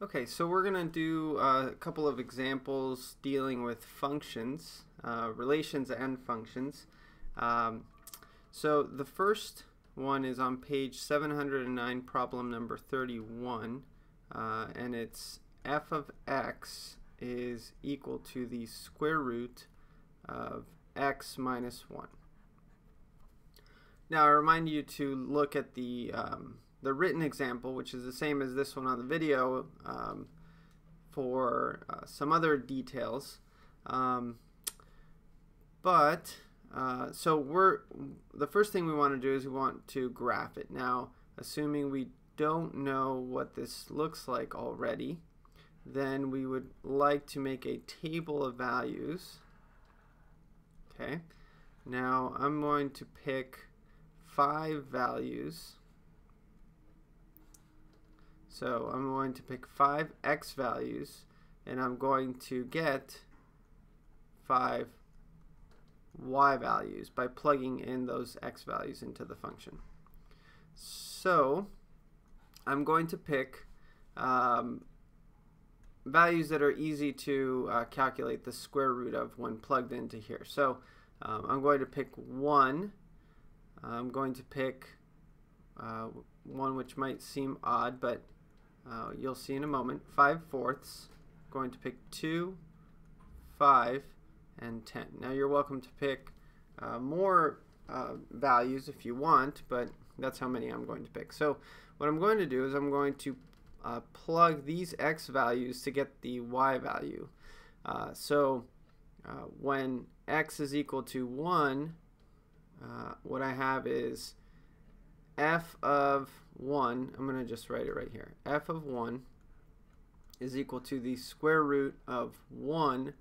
Okay, so we're going to do a couple of examples dealing with functions, relations and functions. So the first one is on page 709, problem number 31, and it's f of x is equal to the square root of x minus 1. Now I remind you to look at the written example, which is the same as this one on the video, for some other details. So the first thing we want to do is we want to graph it. Now, assuming we don't know what this looks like already, then we would like to make a table of values. Okay. Now I'm going to pick 5 values. So I'm going to pick 5 x values, and I'm going to get 5 y values by plugging in those x values into the function. So I'm going to pick values that are easy to calculate the square root of when plugged into here. So I'm going to pick 1. I'm going to pick one which might seem odd, but you'll see in a moment. 5/4. Going to pick 2, 5, and 10. Now you're welcome to pick more values if you want, but that's how many I'm going to pick. So what I'm going to do is I'm going to plug these x values to get the y value. When x is equal to 1, what I have is f of 1, I'm going to just write it right here. F of 1 is equal to the square root of 1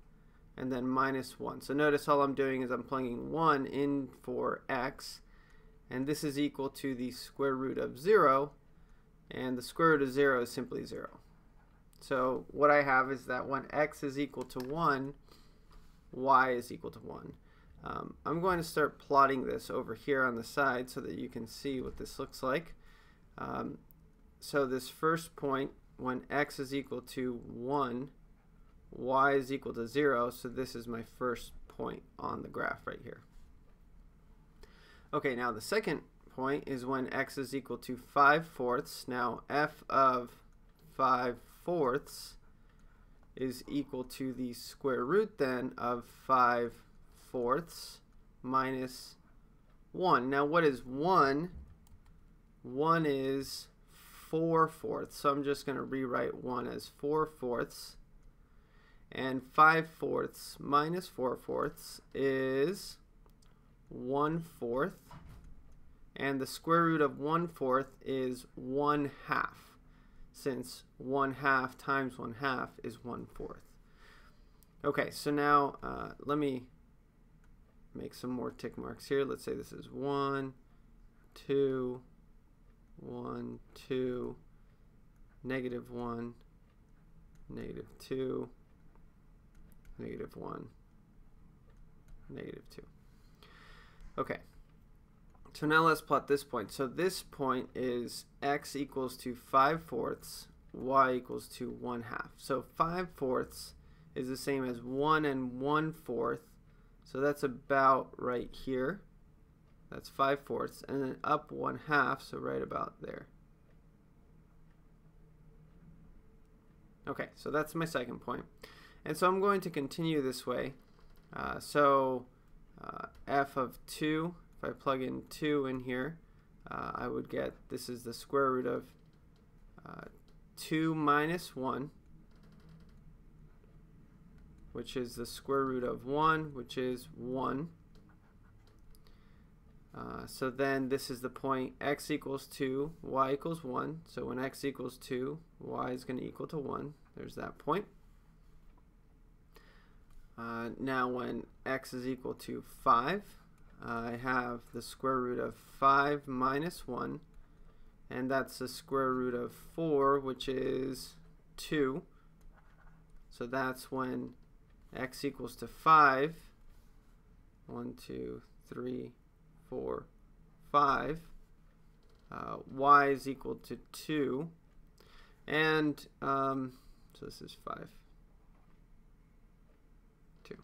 and then minus 1. So notice all I'm doing is I'm plugging 1 in for x, and this is equal to the square root of 0, and the square root of 0 is simply 0. So what I have is that when x is equal to 1, y is equal to 1. I'm going to start plotting this over here on the side so that you can see what this looks like. So this first point, when x is equal to 1, y is equal to 0, so this is my first point on the graph right here. Okay, now the second point is when x is equal to 5/4. Now f of 5/4 is equal to the square root then of 5/4 minus 1. Now what is 1? 1 is 4/4. So I'm just going to rewrite 1 as 4/4. And 5/4 minus 4/4 is 1/4. And the square root of 1/4 is 1/2, since 1/2 times 1/2 is 1/4. Okay, so now let me make some more tick marks here. Let's say this is 1, 2, 1, 2, negative 1, negative 2, negative 1, negative 2. Okay, so now let's plot this point. So this point is x equals to 5/4, y equals to 1/2. So 5/4 is the same as 1 and 1/4. So that's about right here. That's 5/4, and then up 1/2, so right about there. Okay, so that's my second point. And so I'm going to continue this way. F of 2, if I plug in 2 in here, I would get, this is the square root of 2 minus 1, which is the square root of 1, which is 1. So then this is the point x equals 2, y equals 1. So when x equals 2, y is going to equal to 1. There's that point. Now when x is equal to 5, I have the square root of 5 minus 1, and that's the square root of 4, which is 2. So that's when x equals to 5. 1, 2, 3, 4, 5. Y is equal to 2. And so this is 5, 2.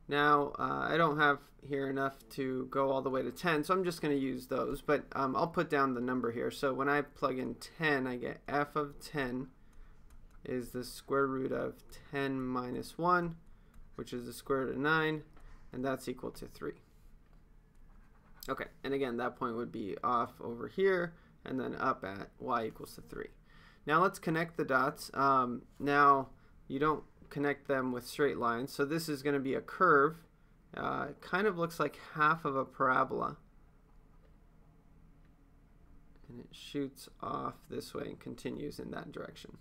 Now, I don't have here enough to go all the way to 10, so I'm just going to use those. But I'll put down the number here. So when I plug in 10, I get f of 10 is the square root of 10 minus 1, which is the square root of 9, and that's equal to 3. Okay, and again, that point would be off over here, and then up at y equals to 3. Now let's connect the dots. Now, you don't connect them with straight lines, so this is going to be a curve. It kind of looks like half of a parabola. And it shoots off this way and continues in that direction.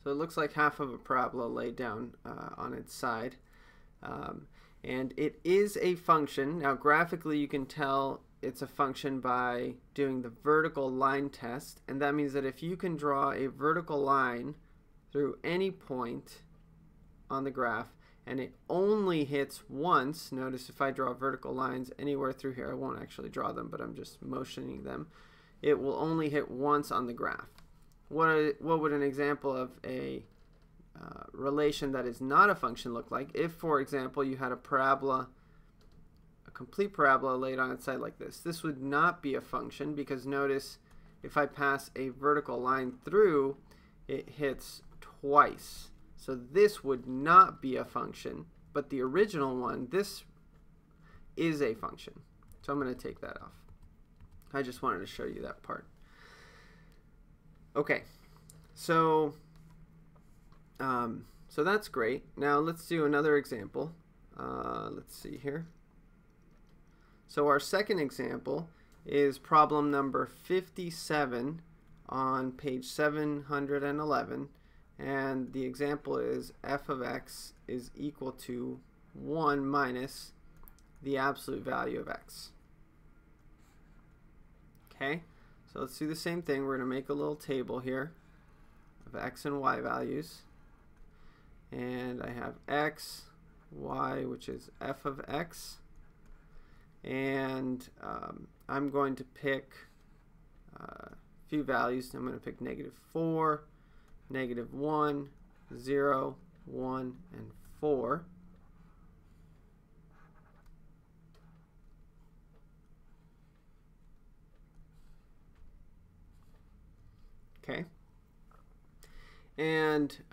So it looks like half of a parabola laid down on its side. And it is a function. Now graphically you can tell it's a function by doing the vertical line test. And that means that if you can draw a vertical line through any point on the graph and it only hits once, notice if I draw vertical lines anywhere through here, I won't actually draw them, but I'm just motioning them, it will only hit once on the graph. What would an example of a relation that is not a function look like? If, for example, you had a parabola, a complete parabola laid on its side like this. This would not be a function because notice if I pass a vertical line through, it hits twice. So this would not be a function, but the original one, this is a function. So I'm going to take that off. I just wanted to show you that part. Okay, so that's great. Now let's do another example. Let's see here. So our second example is problem number 57 on page 711, and the example is f of x is equal to 1 minus the absolute value of x. Okay. So let's do the same thing. We're going to make a little table here of x and y values. And I have x, y, which is f of x. And I'm going to pick a few values. I'm going to pick -4, -1, 0, 1, and 4. Okay, and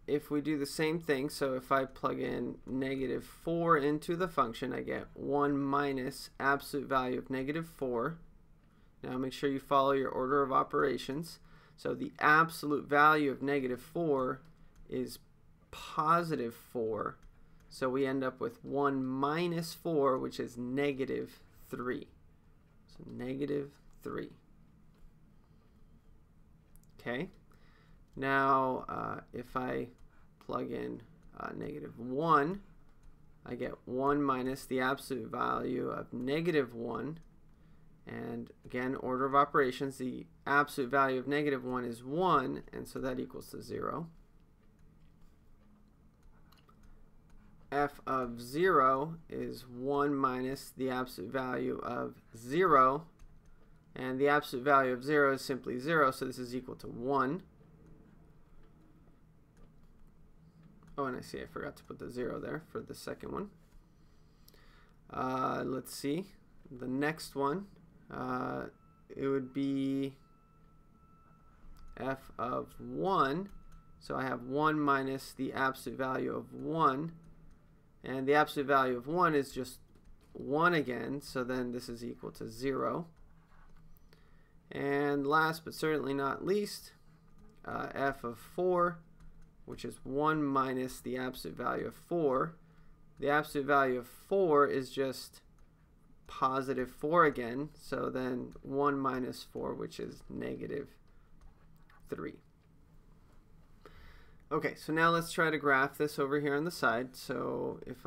if we do the same thing, so if I plug in -4 into the function, I get 1 minus absolute value of -4. Now make sure you follow your order of operations. So the absolute value of -4 is +4. So we end up with 1 minus 4, which is -3. So -3. Okay, now if I plug in -1, I get 1 minus the absolute value of -1. And again, order of operations, the absolute value of -1 is 1, and so that equals to 0. F of 0 is 1 minus the absolute value of 0. And the absolute value of 0 is simply 0, so this is equal to 1. Oh, and I see I forgot to put the 0 there for the second one. Let's see. The next one, it would be f of 1. So I have 1 minus the absolute value of 1. And the absolute value of 1 is just 1 again, so then this is equal to 0. And last but certainly not least, f of 4, which is 1 minus the absolute value of 4. The absolute value of 4 is just +4 again, so then 1 minus 4, which is -3. Okay, so now let's try to graph this over here on the side. So if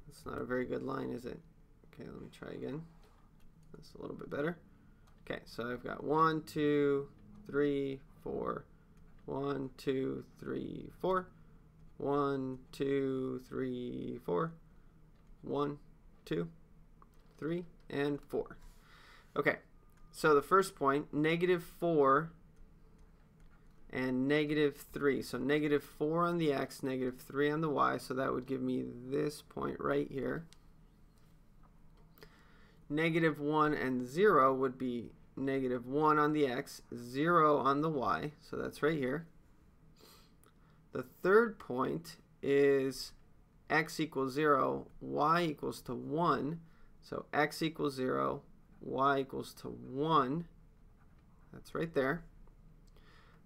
it's not a very good line, is it? Okay, let me try again. That's a little bit better. Okay, so I've got 1, 2, 3, 4, 1, 2, 3, 4, 1, 2, 3, 4, 1, 2, 3, and 4. Okay, So the first point, -4 and -3. So -4 on the x, -3 on the y. So that would give me this point right here. -1 and 0 would be -1 on the x, 0 on the y. So that's right here. The third point is x equals 0, y equals to 1. So x equals 0, y equals to 1. That's right there.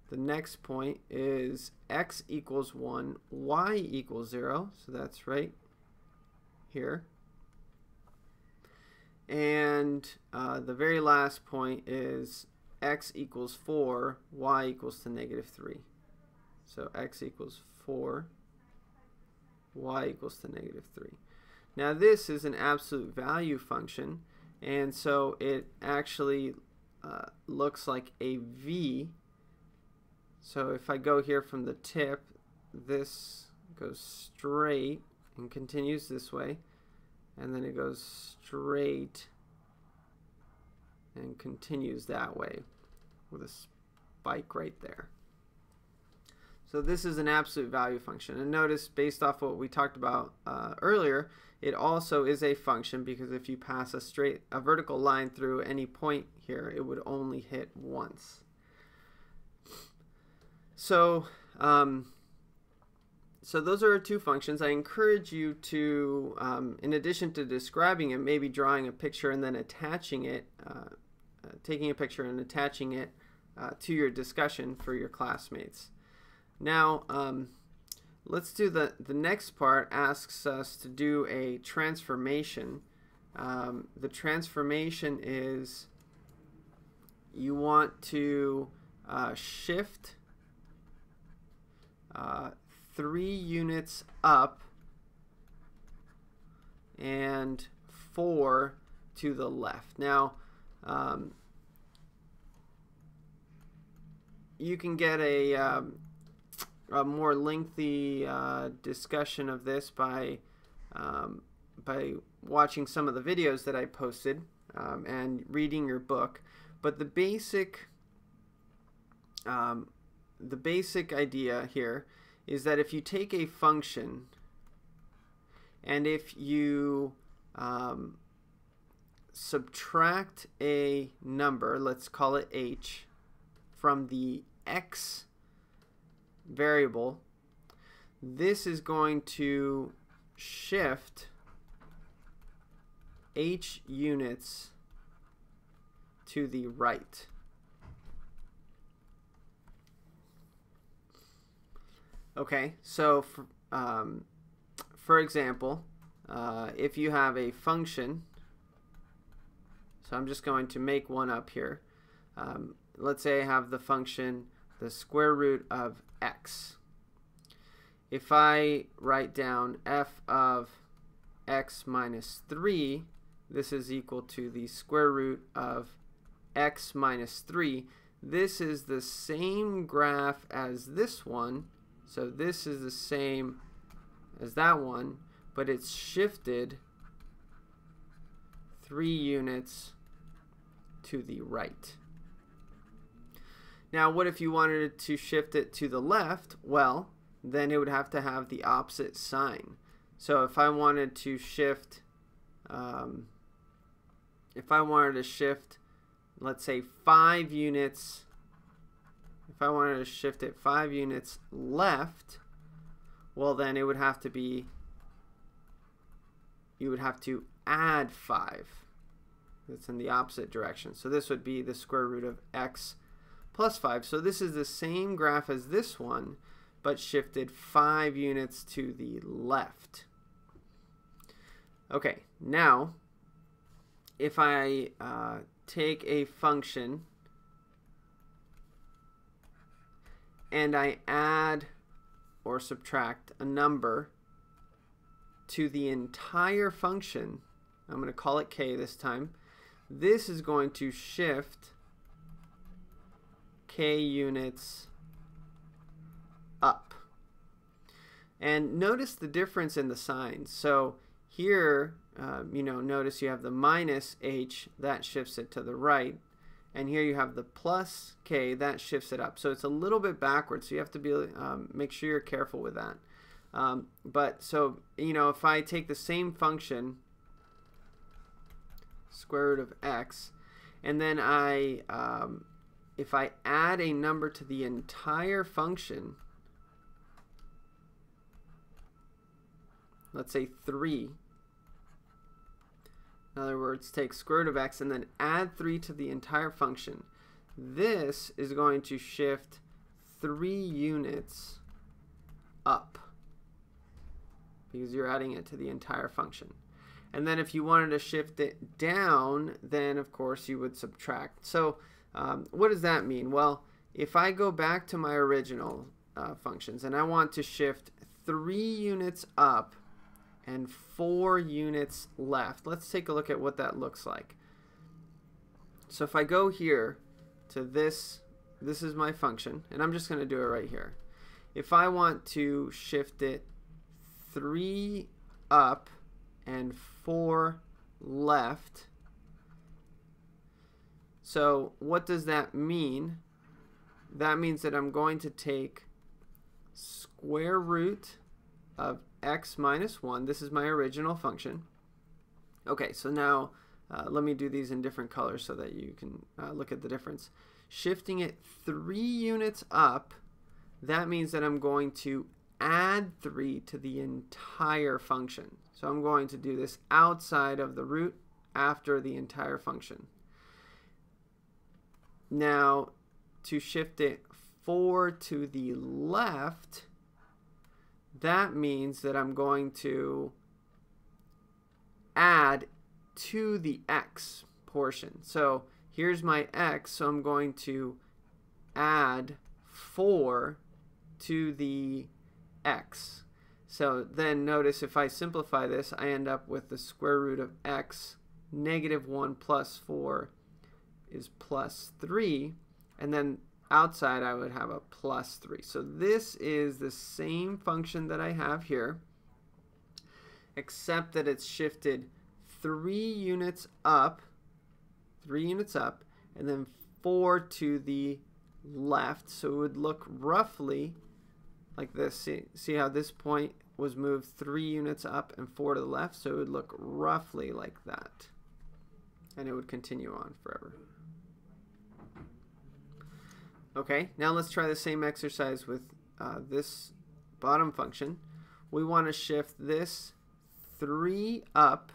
The next point is x equals 1, y equals 0. So that's right here. And the very last point is x equals 4, y equals to -3. So x equals 4, y equals to -3. Now this is an absolute value function, and so it actually looks like a V. So if I go here from the tip, this goes straight and continues this way, and then it goes straight and continues that way with a spike right there. So this is an absolute value function. And notice, based off what we talked about earlier, it also is a function because if you pass a vertical line through any point here, it would only hit once. So, so those are our two functions. I encourage you to, in addition to describing it, maybe drawing a picture and then attaching it, taking a picture and attaching it to your discussion for your classmates. Now, let's do the next part. Asks us to do a transformation. The transformation is you want to shift 3 units up and 4 to the left. Now, you can get a more lengthy discussion of this by watching some of the videos that I posted and reading your book. But the basic idea here is that if you take a function and if you subtract a number, let's call it h, from the x variable, this is going to shift h units to the right. Okay, so for example, if you have a function, so I'm just going to make one up here. Let's say I have the function the square root of x. If I write down f of x minus 3, this is equal to the square root of x minus 3. This is the same graph as this one, so this is the same as that one, but it's shifted 3 units to the right. Now, what if you wanted to shift it to the left? Well, then it would have to have the opposite sign. So if I wanted to shift, let's say 5 units, if I wanted to shift it 5 units left, well, then it would have to be, you would have to add 5. It's in the opposite direction. So this would be the square root of x plus 5. So this is the same graph as this one, but shifted 5 units to the left. Okay, now if I take a function and I add or subtract a number to the entire function, I'm going to call it k this time, this is going to shift k units up. And notice the difference in the signs. So here, notice you have the minus h, that shifts it to the right, and here you have the plus k, that shifts it up. So it's a little bit backwards, so you have to be make sure you're careful with that. But so, you know, if I take the same function, square root of x, and then if I add a number to the entire function, let's say 3. In other words, take square root of x and then add 3 to the entire function. This is going to shift 3 units up because you're adding it to the entire function. And then if you wanted to shift it down, then of course you would subtract. So what does that mean? Well, if I go back to my original functions and I want to shift 3 units up and 4 units left, let's take a look at what that looks like. So if I go here to this is my function, and I'm just going to do it right here. If I want to shift it 3 up and 4 left, so what does that mean? That means that I'm going to take square root of x minus 1. This is my original function. Okay, so now let me do these in different colors so that you can look at the difference. Shifting it 3 units up, that means that I'm going to add 3 to the entire function. So I'm going to do this outside of the root after the entire function. Now, to shift it 4 to the left, that means that I'm going to add to the x portion. So here's my x, so I'm going to add 4 to the x. So then notice if I simplify this, I end up with the square root of x. Negative 1 plus 4 is plus 3, and then outside I would have a plus 3. So this is the same function that I have here, except that it's shifted 3 units up, and then 4 to the left. So it would look roughly like this. See how this point was moved 3 units up and 4 to the left? So it would look roughly like that. And it would continue on forever. Okay, now let's try the same exercise with this bottom function. We want to shift this 3 up,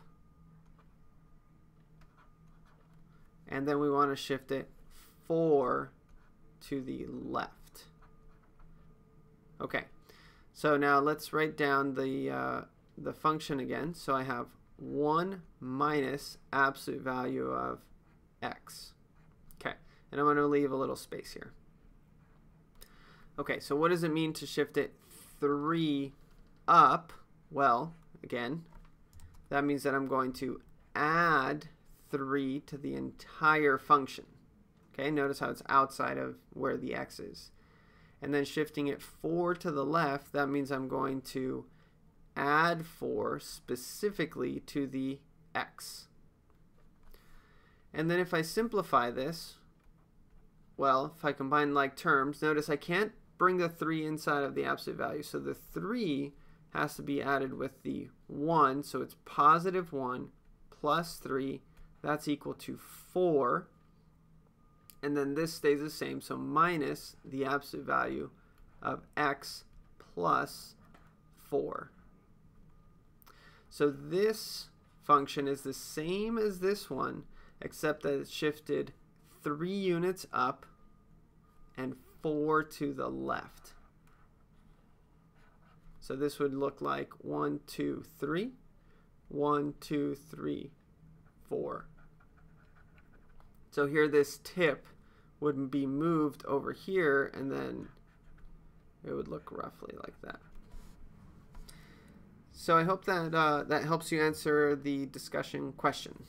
and then we want to shift it 4 to the left. Okay, so now let's write down the function again. So I have 1 minus absolute value of x. Okay, and I'm going to leave a little space here. Okay, so what does it mean to shift it 3 up? Well, again, that means that I'm going to add 3 to the entire function. Okay, notice how it's outside of where the x is. And then shifting it 4 to the left, that means I'm going to add 4 specifically to the x. And then if I simplify this, well, if I combine like terms, notice I can't bring the 3 inside of the absolute value. So the 3 has to be added with the 1. So it's positive 1 plus 3. That's equal to 4. And then this stays the same. So minus the absolute value of x plus 4. So this function is the same as this one, except that it's shifted 3 units up and 4 to the left. So this would look like 1, 2, 3, 1, 2, 3, 4. So here this tip would be moved over here, and then it would look roughly like that. So I hope that that helps you answer the discussion question.